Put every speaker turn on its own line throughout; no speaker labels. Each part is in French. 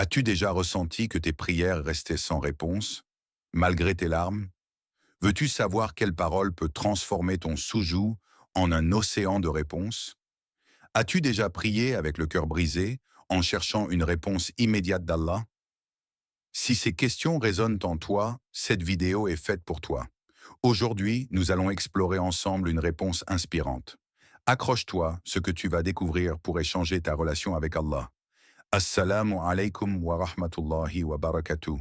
As-tu déjà ressenti que tes prières restaient sans réponse, malgré tes larmes? Veux-tu savoir quelle parole peut transformer ton soujou en un océan de réponses? As-tu déjà prié avec le cœur brisé, en cherchant une réponse immédiate d'Allah? Si ces questions résonnent en toi, cette vidéo est faite pour toi. Aujourd'hui, nous allons explorer ensemble une réponse inspirante. Accroche-toi, ce que tu vas découvrir pourrait changer ta relation avec Allah. Assalamu alaikum wa rahmatullahi wa barakatuh.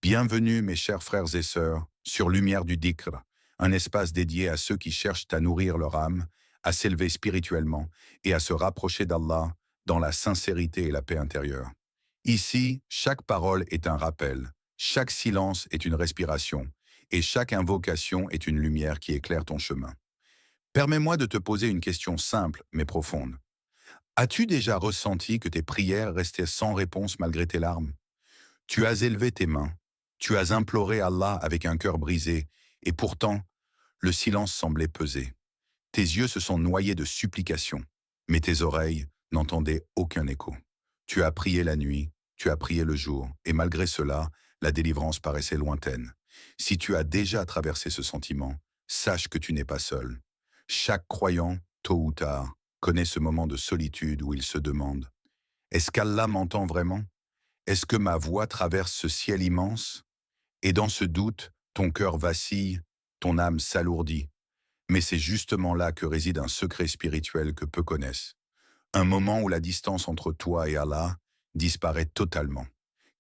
Bienvenue mes chers frères et sœurs sur Lumière du Dhikr, un espace dédié à ceux qui cherchent à nourrir leur âme, à s'élever spirituellement et à se rapprocher d'Allah dans la sincérité et la paix intérieure. Ici, chaque parole est un rappel, chaque silence est une respiration et chaque invocation est une lumière qui éclaire ton chemin. Permets-moi de te poser une question simple mais profonde. As-tu déjà ressenti que tes prières restaient sans réponse malgré tes larmes? Tu as élevé tes mains, tu as imploré Allah avec un cœur brisé, et pourtant, le silence semblait peser. Tes yeux se sont noyés de supplications, mais tes oreilles n'entendaient aucun écho. Tu as prié la nuit, tu as prié le jour, et malgré cela, la délivrance paraissait lointaine. Si tu as déjà traversé ce sentiment, sache que tu n'es pas seul. Chaque croyant, tôt ou tard, connaît ce moment de solitude où il se demande: est-ce qu'Allah m'entend vraiment? Est-ce que ma voix traverse ce ciel immense? Et dans ce doute, ton cœur vacille, ton âme s'alourdit. Mais c'est justement là que réside un secret spirituel que peu connaissent. Un moment où la distance entre toi et Allah disparaît totalement.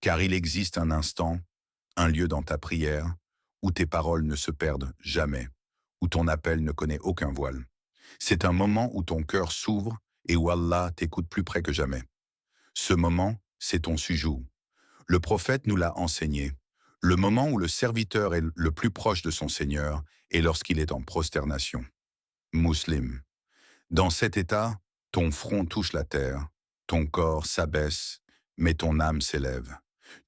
Car il existe un instant, un lieu dans ta prière, où tes paroles ne se perdent jamais, où ton appel ne connaît aucun voile. C'est un moment où ton cœur s'ouvre et où Allah t'écoute plus près que jamais. Ce moment, c'est ton sujoud. Le prophète nous l'a enseigné. Le moment où le serviteur est le plus proche de son Seigneur est lorsqu'il est en prosternation. Muslim. Dans cet état, ton front touche la terre, ton corps s'abaisse, mais ton âme s'élève.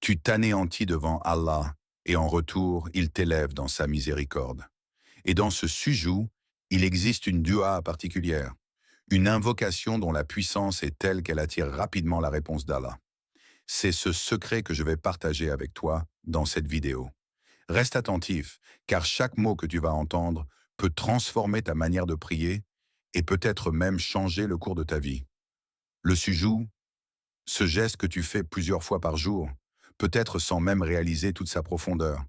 Tu t'anéantis devant Allah et en retour, il t'élève dans sa miséricorde. Et dans ce sujoud, il existe une dua particulière, une invocation dont la puissance est telle qu'elle attire rapidement la réponse d'Allah. C'est ce secret que je vais partager avec toi dans cette vidéo. Reste attentif, car chaque mot que tu vas entendre peut transformer ta manière de prier et peut-être même changer le cours de ta vie. Le sujoud, ce geste que tu fais plusieurs fois par jour, peut-être sans même réaliser toute sa profondeur.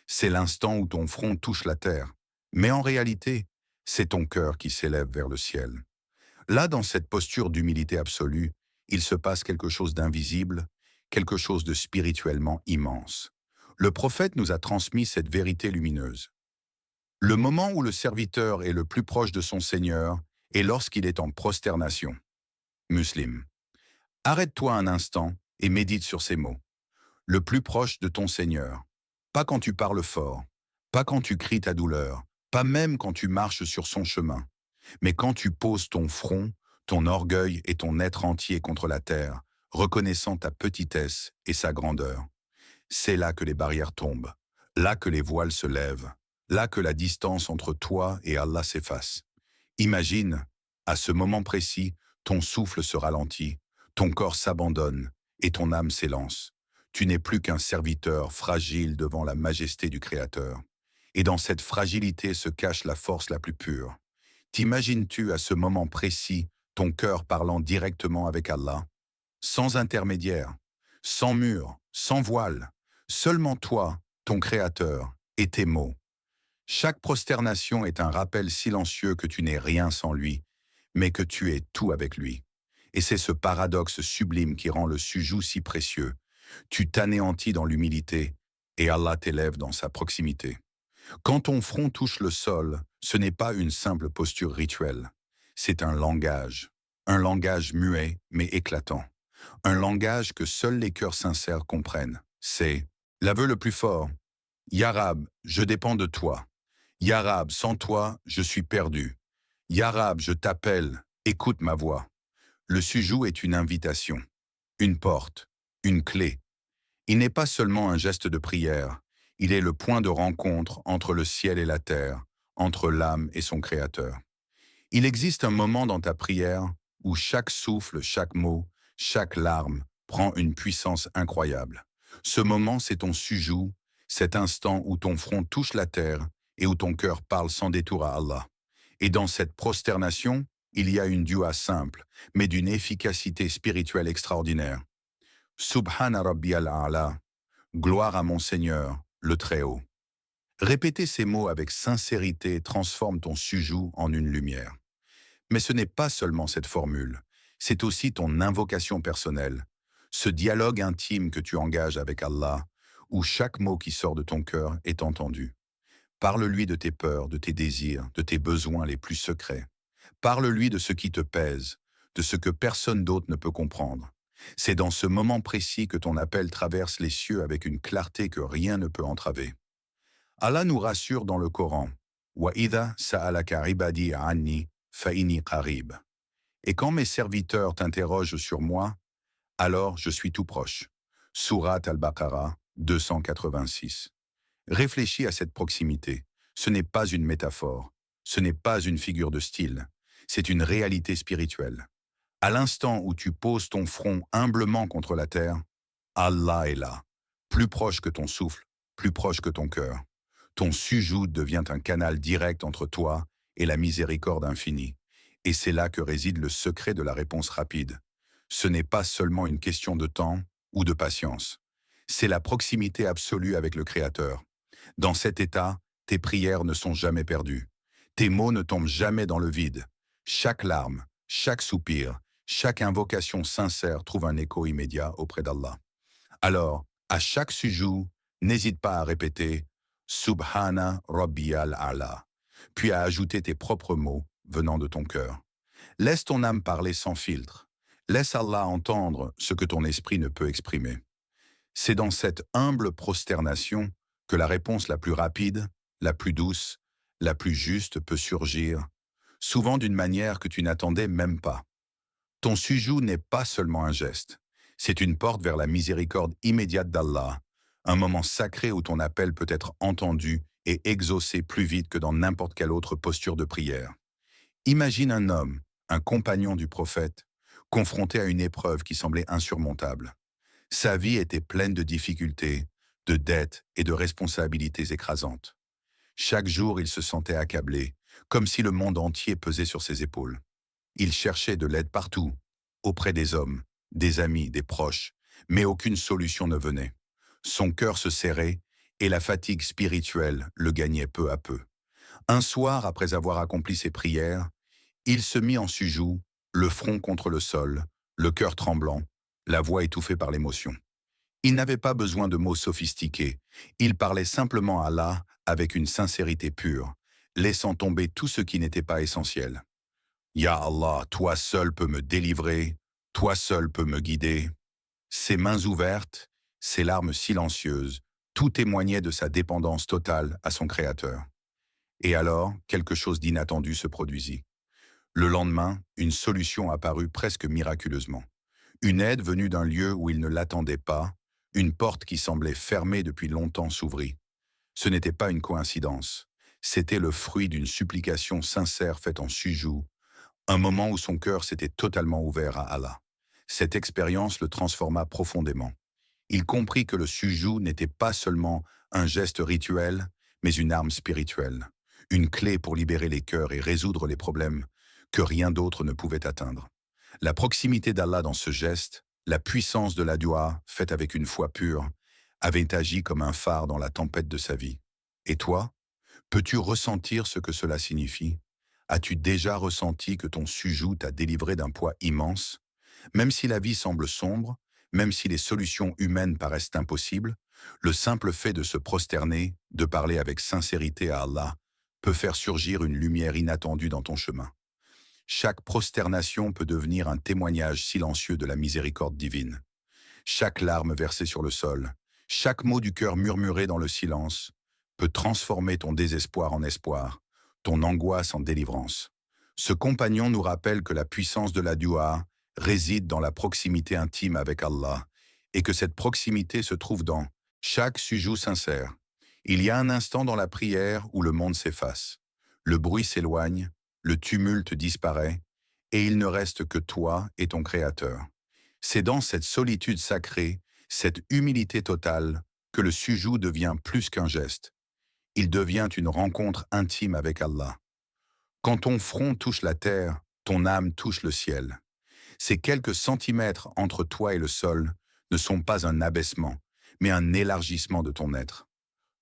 C'est l'instant où ton front touche la terre. Mais en réalité, c'est ton cœur qui s'élève vers le ciel. Là, dans cette posture d'humilité absolue, il se passe quelque chose d'invisible, quelque chose de spirituellement immense. Le prophète nous a transmis cette vérité lumineuse. Le moment où le serviteur est le plus proche de son Seigneur est lorsqu'il est en prosternation. Muslim. Arrête-toi un instant et médite sur ces mots. Le plus proche de ton Seigneur. Pas quand tu parles fort, pas quand tu cries ta douleur, pas même quand tu marches sur son chemin, mais quand tu poses ton front, ton orgueil et ton être entier contre la terre, reconnaissant ta petitesse et sa grandeur. C'est là que les barrières tombent, là que les voiles se lèvent, là que la distance entre toi et Allah s'efface. Imagine, à ce moment précis, ton souffle se ralentit, ton corps s'abandonne et ton âme s'élance. Tu n'es plus qu'un serviteur fragile devant la majesté du Créateur. Et dans cette fragilité se cache la force la plus pure. T'imagines-tu à ce moment précis ton cœur parlant directement avec Allah, sans intermédiaire, sans mur, sans voile, seulement toi, ton Créateur, et tes mots. Chaque prosternation est un rappel silencieux que tu n'es rien sans lui, mais que tu es tout avec lui. Et c'est ce paradoxe sublime qui rend le sujoud si précieux. Tu t'anéantis dans l'humilité, et Allah t'élève dans sa proximité. Quand ton front touche le sol, ce n'est pas une simple posture rituelle. C'est un langage muet mais éclatant. Un langage que seuls les cœurs sincères comprennent. C'est l'aveu le plus fort. Ya Rab, je dépends de toi. Ya Rab, sans toi, je suis perdu. Ya Rab, je t'appelle, écoute ma voix. Le sujoud est une invitation, une porte, une clé. Il n'est pas seulement un geste de prière, il est le point de rencontre entre le ciel et la terre, entre l'âme et son Créateur. Il existe un moment dans ta prière où chaque souffle, chaque mot, chaque larme prend une puissance incroyable. Ce moment, c'est ton sujoud, cet instant où ton front touche la terre et où ton cœur parle sans détour à Allah. Et dans cette prosternation, il y a une dua simple, mais d'une efficacité spirituelle extraordinaire. Subhana Rabbiyal A'la, gloire à mon Seigneur, le Très-Haut. Répéter ces mots avec sincérité transforme ton sujoud en une lumière. Mais ce n'est pas seulement cette formule, c'est aussi ton invocation personnelle, ce dialogue intime que tu engages avec Allah, où chaque mot qui sort de ton cœur est entendu. Parle-lui de tes peurs, de tes désirs, de tes besoins les plus secrets. Parle-lui de ce qui te pèse, de ce que personne d'autre ne peut comprendre. C'est dans ce moment précis que ton appel traverse les cieux avec une clarté que rien ne peut entraver. Allah nous rassure dans le Coran. Wa idha sa'alaka ibadi anni fa inni qarib. Et quand mes serviteurs t'interrogent sur moi, alors je suis tout proche. Sourate al-Baqarah 286. Réfléchis à cette proximité. Ce n'est pas une métaphore. Ce n'est pas une figure de style. C'est une réalité spirituelle. À l'instant où tu poses ton front humblement contre la terre, Allah est là, plus proche que ton souffle, plus proche que ton cœur. Ton sujoud devient un canal direct entre toi et la miséricorde infinie. Et c'est là que réside le secret de la réponse rapide. Ce n'est pas seulement une question de temps ou de patience. C'est la proximité absolue avec le Créateur. Dans cet état, tes prières ne sont jamais perdues. Tes mots ne tombent jamais dans le vide. Chaque larme, chaque soupir, chaque invocation sincère trouve un écho immédiat auprès d'Allah. Alors, à chaque sujoud, n'hésite pas à répéter Subhana Rabbiyal A'la, puis à ajouter tes propres mots venant de ton cœur. Laisse ton âme parler sans filtre. Laisse Allah entendre ce que ton esprit ne peut exprimer. C'est dans cette humble prosternation que la réponse la plus rapide, la plus douce, la plus juste peut surgir, souvent d'une manière que tu n'attendais même pas. Ton sujoud n'est pas seulement un geste, c'est une porte vers la miséricorde immédiate d'Allah, un moment sacré où ton appel peut être entendu et exaucé plus vite que dans n'importe quelle autre posture de prière. Imagine un homme, un compagnon du prophète, confronté à une épreuve qui semblait insurmontable. Sa vie était pleine de difficultés, de dettes et de responsabilités écrasantes. Chaque jour, il se sentait accablé, comme si le monde entier pesait sur ses épaules. Il cherchait de l'aide partout, auprès des hommes, des amis, des proches, mais aucune solution ne venait. Son cœur se serrait et la fatigue spirituelle le gagnait peu à peu. Un soir, après avoir accompli ses prières, il se mit en sujoud, le front contre le sol, le cœur tremblant, la voix étouffée par l'émotion. Il n'avait pas besoin de mots sophistiqués, il parlait simplement à Allah avec une sincérité pure, laissant tomber tout ce qui n'était pas essentiel. Ya Allah, toi seul peux me délivrer, toi seul peux me guider. Ses mains ouvertes, ses larmes silencieuses, tout témoignait de sa dépendance totale à son Créateur. Et alors, quelque chose d'inattendu se produisit. Le lendemain, une solution apparut presque miraculeusement. Une aide venue d'un lieu où il ne l'attendait pas, une porte qui semblait fermée depuis longtemps s'ouvrit. Ce n'était pas une coïncidence, c'était le fruit d'une supplication sincère faite en sujoud, un moment où son cœur s'était totalement ouvert à Allah. Cette expérience le transforma profondément. Il comprit que le sujoud n'était pas seulement un geste rituel, mais une arme spirituelle, une clé pour libérer les cœurs et résoudre les problèmes que rien d'autre ne pouvait atteindre. La proximité d'Allah dans ce geste, la puissance de la dua, faite avec une foi pure, avait agi comme un phare dans la tempête de sa vie. Et toi, peux-tu ressentir ce que cela signifie? As-tu déjà ressenti que ton sujoud t'a délivré d'un poids immense? Même si la vie semble sombre, même si les solutions humaines paraissent impossibles, le simple fait de se prosterner, de parler avec sincérité à Allah, peut faire surgir une lumière inattendue dans ton chemin. Chaque prosternation peut devenir un témoignage silencieux de la miséricorde divine. Chaque larme versée sur le sol, chaque mot du cœur murmuré dans le silence, peut transformer ton désespoir en espoir, ton angoisse en délivrance. Ce compagnon nous rappelle que la puissance de la dua réside dans la proximité intime avec Allah et que cette proximité se trouve dans chaque sujoud sincère. Il y a un instant dans la prière où le monde s'efface. Le bruit s'éloigne, le tumulte disparaît et il ne reste que toi et ton Créateur. C'est dans cette solitude sacrée, cette humilité totale, que le sujoud devient plus qu'un geste. Il devient une rencontre intime avec Allah. Quand ton front touche la terre, ton âme touche le ciel. Ces quelques centimètres entre toi et le sol ne sont pas un abaissement, mais un élargissement de ton être.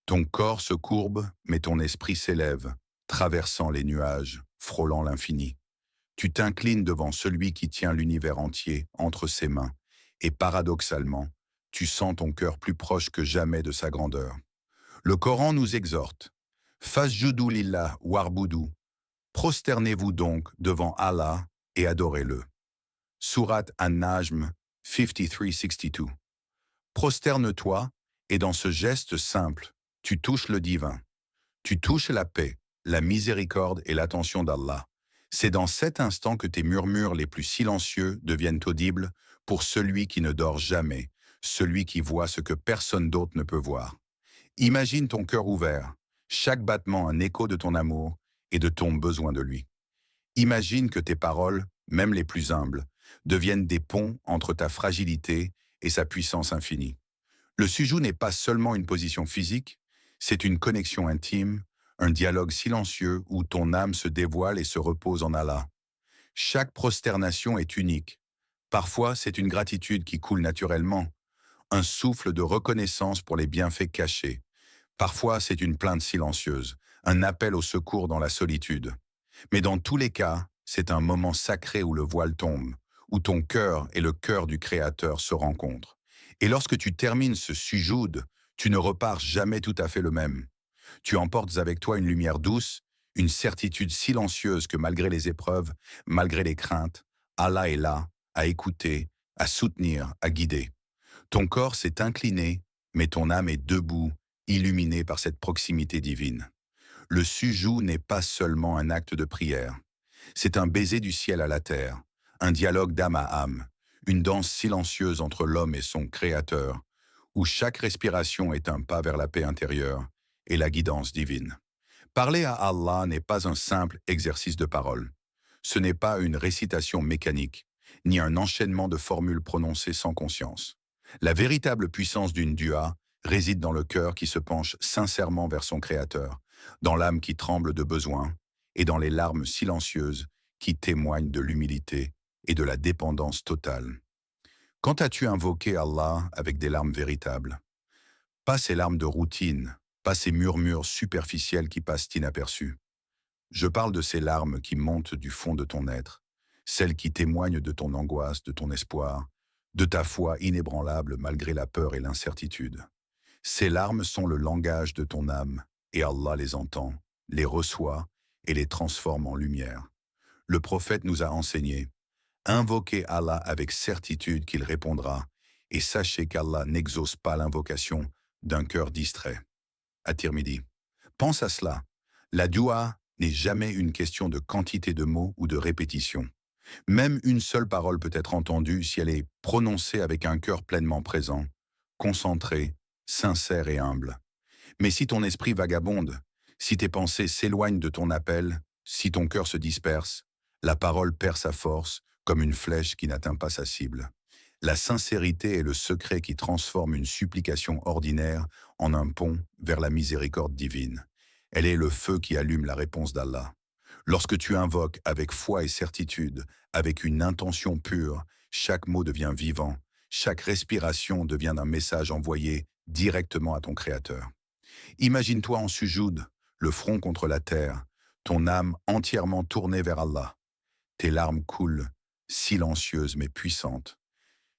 Ton corps se courbe, mais ton esprit s'élève, traversant les nuages, frôlant l'infini. Tu t'inclines devant celui qui tient l'univers entier entre ses mains, et paradoxalement, tu sens ton cœur plus proche que jamais de sa grandeur. Le Coran nous exhorte. Fasjudu lillah warbudu. Prosternez-vous donc devant Allah et adorez-le. Sourate An-Najm 53-62. Prosterne-toi, et dans ce geste simple, tu touches le divin. Tu touches la paix, la miséricorde et l'attention d'Allah. C'est dans cet instant que tes murmures les plus silencieux deviennent audibles pour celui qui ne dort jamais, celui qui voit ce que personne d'autre ne peut voir. Imagine ton cœur ouvert, chaque battement un écho de ton amour et de ton besoin de lui. Imagine que tes paroles, même les plus humbles, deviennent des ponts entre ta fragilité et sa puissance infinie. Le sujoud n'est pas seulement une position physique, c'est une connexion intime, un dialogue silencieux où ton âme se dévoile et se repose en Allah. Chaque prosternation est unique. Parfois, c'est une gratitude qui coule naturellement, un souffle de reconnaissance pour les bienfaits cachés. Parfois, c'est une plainte silencieuse, un appel au secours dans la solitude. Mais dans tous les cas, c'est un moment sacré où le voile tombe, où ton cœur et le cœur du Créateur se rencontrent. Et lorsque tu termines ce sujoud, tu ne repars jamais tout à fait le même. Tu emportes avec toi une lumière douce, une certitude silencieuse que malgré les épreuves, malgré les craintes, Allah est là, à écouter, à soutenir, à guider. Ton corps s'est incliné, mais ton âme est debout, illuminée par cette proximité divine. Le sujoud n'est pas seulement un acte de prière. C'est un baiser du ciel à la terre, un dialogue d'âme à âme, une danse silencieuse entre l'homme et son Créateur, où chaque respiration est un pas vers la paix intérieure et la guidance divine. Parler à Allah n'est pas un simple exercice de parole. Ce n'est pas une récitation mécanique, ni un enchaînement de formules prononcées sans conscience. La véritable puissance d'une dua réside dans le cœur qui se penche sincèrement vers son Créateur, dans l'âme qui tremble de besoin et dans les larmes silencieuses qui témoignent de l'humilité et de la dépendance totale. Quand as-tu invoqué Allah avec des larmes véritables? Pas ces larmes de routine, pas ces murmures superficiels qui passent inaperçus. Je parle de ces larmes qui montent du fond de ton être, celles qui témoignent de ton angoisse, de ton espoir, de ta foi inébranlable malgré la peur et l'incertitude. Ces larmes sont le langage de ton âme, et Allah les entend, les reçoit et les transforme en lumière. Le prophète nous a enseigné: invoquez Allah avec certitude qu'il répondra, et sachez qu'Allah n'exauce pas l'invocation d'un cœur distrait. At-Tirmidhi. Pense à cela. La dua n'est jamais une question de quantité de mots ou de répétition. Même une seule parole peut être entendue si elle est prononcée avec un cœur pleinement présent, concentré, sincère et humble. Mais si ton esprit vagabonde, si tes pensées s'éloignent de ton appel, si ton cœur se disperse, la parole perd sa force comme une flèche qui n'atteint pas sa cible. La sincérité est le secret qui transforme une supplication ordinaire en un pont vers la miséricorde divine. Elle est le feu qui allume la réponse d'Allah. Lorsque tu invoques avec foi et certitude, avec une intention pure, chaque mot devient vivant, chaque respiration devient un message envoyé directement à ton Créateur. Imagine-toi en sujoud, le front contre la terre, ton âme entièrement tournée vers Allah. Tes larmes coulent, silencieuses mais puissantes.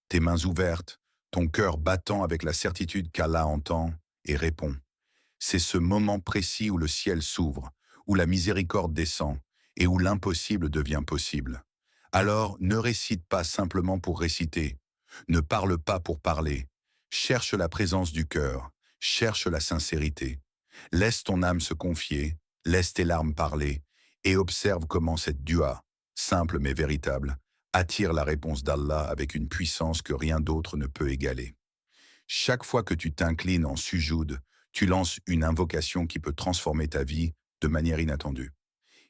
Tes mains ouvertes, ton cœur battant avec la certitude qu'Allah entend et répond. C'est ce moment précis où le ciel s'ouvre, où la miséricorde descend et où l'impossible devient possible. Alors, ne récite pas simplement pour réciter, ne parle pas pour parler. Cherche la présence du cœur, cherche la sincérité. Laisse ton âme se confier, laisse tes larmes parler et observe comment cette dua, simple mais véritable, attire la réponse d'Allah avec une puissance que rien d'autre ne peut égaler. Chaque fois que tu t'inclines en sujoud, tu lances une invocation qui peut transformer ta vie de manière inattendue.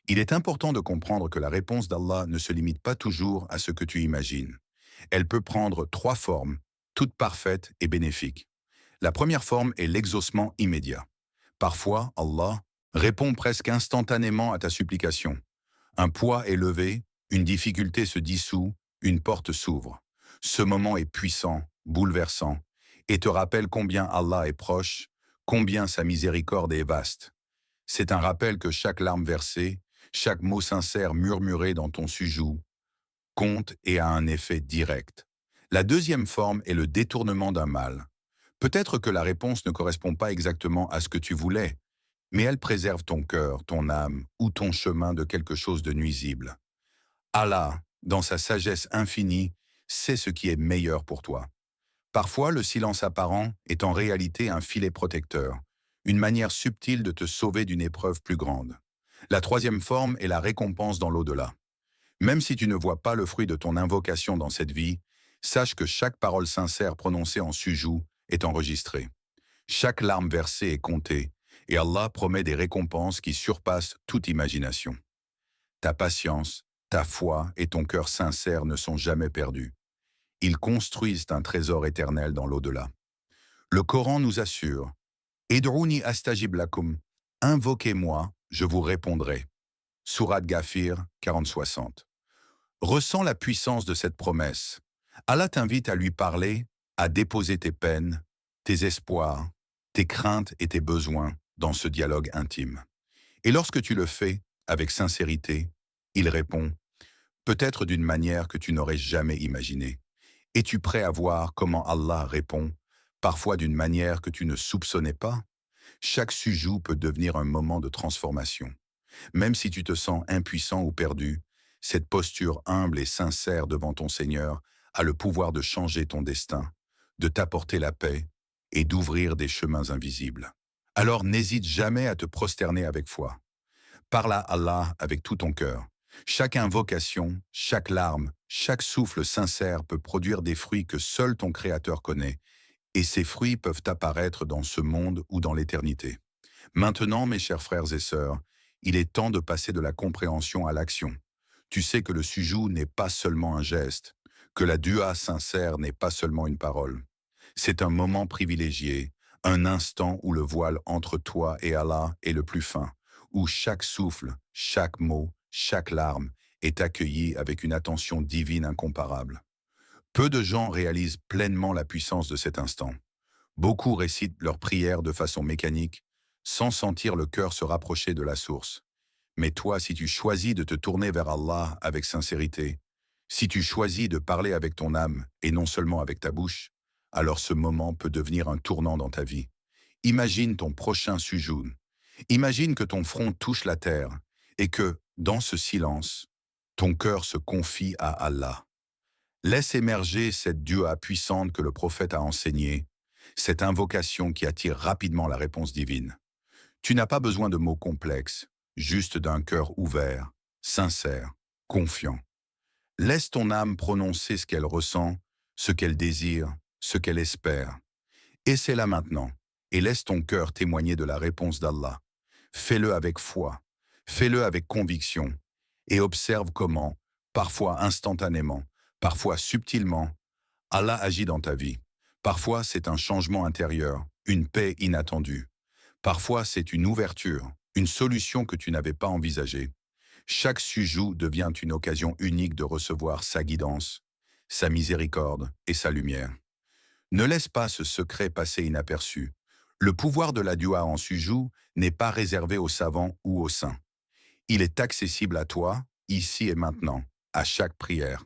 Il est important de comprendre que la réponse d'Allah ne se limite pas toujours à ce que tu imagines. Elle peut prendre trois formes, toutes parfaites et bénéfiques. La première forme est l'exaucement immédiat. Parfois, Allah répond presque instantanément à ta supplication. Un poids est levé, une difficulté se dissout, une porte s'ouvre. Ce moment est puissant, bouleversant, et te rappelle combien Allah est proche, combien sa miséricorde est vaste. C'est un rappel que chaque larme versée, chaque mot sincère murmuré dans ton sujout, compte et a un effet direct. La deuxième forme est le détournement d'un mal. Peut-être que la réponse ne correspond pas exactement à ce que tu voulais, mais elle préserve ton cœur, ton âme ou ton chemin de quelque chose de nuisible. Allah, dans sa sagesse infinie, sait ce qui est meilleur pour toi. Parfois, le silence apparent est en réalité un filet protecteur, une manière subtile de te sauver d'une épreuve plus grande. La troisième forme est la récompense dans l'au-delà. Même si tu ne vois pas le fruit de ton invocation dans cette vie, sache que chaque parole sincère prononcée en sujout est enregistrée. Chaque larme versée est comptée, et Allah promet des récompenses qui surpassent toute imagination. Ta patience, ta foi et ton cœur sincère ne sont jamais perdus. Ils construisent un trésor éternel dans l'au-delà. Le Coran nous assure « Id'ouni astajib lakum » Invoquez-moi, je vous répondrai. Sourate Ghafir 40-60. Ressens la puissance de cette promesse. Allah t'invite à lui parler, à déposer tes peines, tes espoirs, tes craintes et tes besoins dans ce dialogue intime. Et lorsque tu le fais, avec sincérité, il répond, peut-être d'une manière que tu n'aurais jamais imaginée. Es-tu prêt à voir comment Allah répond, parfois d'une manière que tu ne soupçonnais pas? Chaque sujout peut devenir un moment de transformation. Même si tu te sens impuissant ou perdu, cette posture humble et sincère devant ton Seigneur a le pouvoir de changer ton destin, de t'apporter la paix et d'ouvrir des chemins invisibles. Alors n'hésite jamais à te prosterner avec foi. Parle à Allah avec tout ton cœur. Chaque invocation, chaque larme, chaque souffle sincère peut produire des fruits que seul ton Créateur connaît, et ces fruits peuvent apparaître dans ce monde ou dans l'éternité. Maintenant, mes chers frères et sœurs, il est temps de passer de la compréhension à l'action. Tu sais que le sujout n'est pas seulement un geste, que la dua sincère n'est pas seulement une parole. C'est un moment privilégié, un instant où le voile entre toi et Allah est le plus fin, où chaque souffle, chaque mot, chaque larme est accueilli avec une attention divine incomparable. Peu de gens réalisent pleinement la puissance de cet instant. Beaucoup récitent leurs prières de façon mécanique, sans sentir le cœur se rapprocher de la source. Mais toi, si tu choisis de te tourner vers Allah avec sincérité, si tu choisis de parler avec ton âme et non seulement avec ta bouche, alors ce moment peut devenir un tournant dans ta vie. Imagine ton prochain sujoud. Imagine que ton front touche la terre et que, dans ce silence, ton cœur se confie à Allah. Laisse émerger cette dua puissante que le prophète a enseignée, cette invocation qui attire rapidement la réponse divine. Tu n'as pas besoin de mots complexes, juste d'un cœur ouvert, sincère, confiant. Laisse ton âme prononcer ce qu'elle ressent, ce qu'elle désire, ce qu'elle espère. Essaie-la maintenant et laisse ton cœur témoigner de la réponse d'Allah. Fais-le avec foi, fais-le avec conviction et observe comment, parfois instantanément, parfois subtilement, Allah agit dans ta vie. Parfois c'est un changement intérieur, une paix inattendue. Parfois c'est une ouverture, une solution que tu n'avais pas envisagée. Chaque sujout devient une occasion unique de recevoir sa guidance, sa miséricorde et sa lumière. Ne laisse pas ce secret passer inaperçu. Le pouvoir de la dua en sujout n'est pas réservé aux savants ou aux saints. Il est accessible à toi, ici et maintenant, à chaque prière.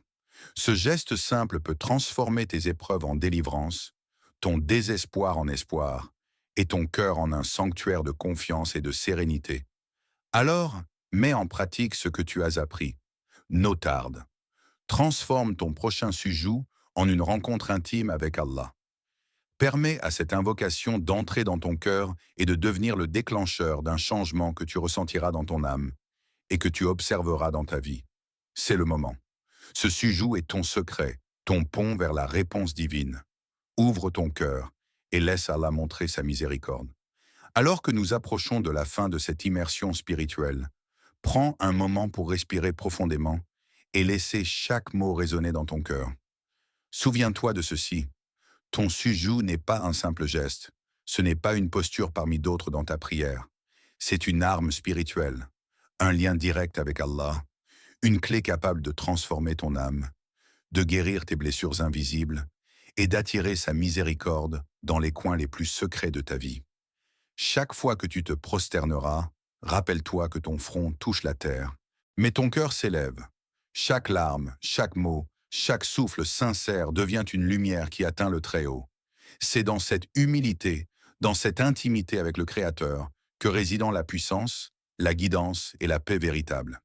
Ce geste simple peut transformer tes épreuves en délivrance, ton désespoir en espoir, et ton cœur en un sanctuaire de confiance et de sérénité. Alors, mets en pratique ce que tu as appris. No tarde. Transforme ton prochain sujout en une rencontre intime avec Allah. Permets à cette invocation d'entrer dans ton cœur et de devenir le déclencheur d'un changement que tu ressentiras dans ton âme et que tu observeras dans ta vie. C'est le moment. Ce sujout est ton secret, ton pont vers la réponse divine. Ouvre ton cœur et laisse Allah montrer sa miséricorde. Alors que nous approchons de la fin de cette immersion spirituelle, prends un moment pour respirer profondément et laisser chaque mot résonner dans ton cœur. Souviens-toi de ceci. Ton sujoud n'est pas un simple geste. Ce n'est pas une posture parmi d'autres dans ta prière. C'est une arme spirituelle, un lien direct avec Allah, une clé capable de transformer ton âme, de guérir tes blessures invisibles et d'attirer sa miséricorde dans les coins les plus secrets de ta vie. Chaque fois que tu te prosterneras, rappelle-toi que ton front touche la terre, mais ton cœur s'élève. Chaque larme, chaque mot, chaque souffle sincère devient une lumière qui atteint le Très-Haut. C'est dans cette humilité, dans cette intimité avec le Créateur, que résident la puissance, la guidance et la paix véritable.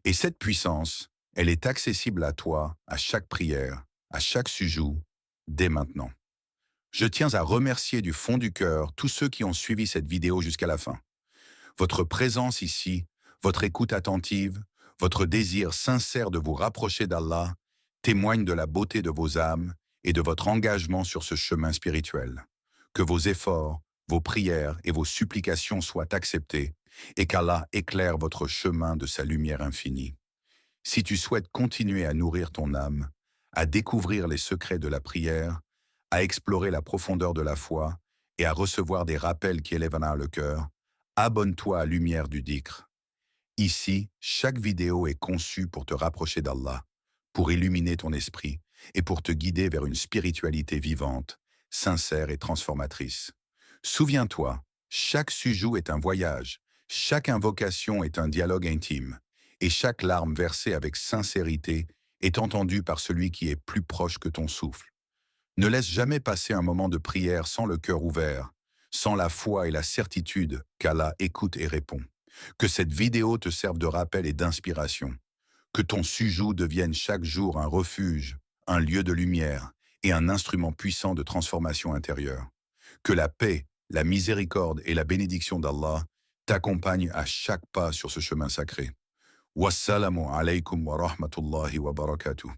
Et cette puissance, elle est accessible à toi, à chaque prière, à chaque sujoud, dès maintenant. Je tiens à remercier du fond du cœur tous ceux qui ont suivi cette vidéo jusqu'à la fin. Votre présence ici, votre écoute attentive, votre désir sincère de vous rapprocher d'Allah témoignent de la beauté de vos âmes et de votre engagement sur ce chemin spirituel. Que vos efforts, vos prières et vos supplications soient acceptés et qu'Allah éclaire votre chemin de sa lumière infinie. Si tu souhaites continuer à nourrir ton âme, à découvrir les secrets de la prière, à explorer la profondeur de la foi et à recevoir des rappels qui élèvent le cœur, abonne-toi à Lumière du Dhikr. Ici, chaque vidéo est conçue pour te rapprocher d'Allah, pour illuminer ton esprit et pour te guider vers une spiritualité vivante, sincère et transformatrice. Souviens-toi, chaque sujoud est un voyage, chaque invocation est un dialogue intime, et chaque larme versée avec sincérité est entendue par celui qui est plus proche que ton souffle. Ne laisse jamais passer un moment de prière sans le cœur ouvert, sans la foi et la certitude qu'Allah écoute et répond. Que cette vidéo te serve de rappel et d'inspiration. Que ton sujoud devienne chaque jour un refuge, un lieu de lumière et un instrument puissant de transformation intérieure. Que la paix, la miséricorde et la bénédiction d'Allah t'accompagnent à chaque pas sur ce chemin sacré. Wassalamu alaikum wa rahmatullahi wa barakatuh.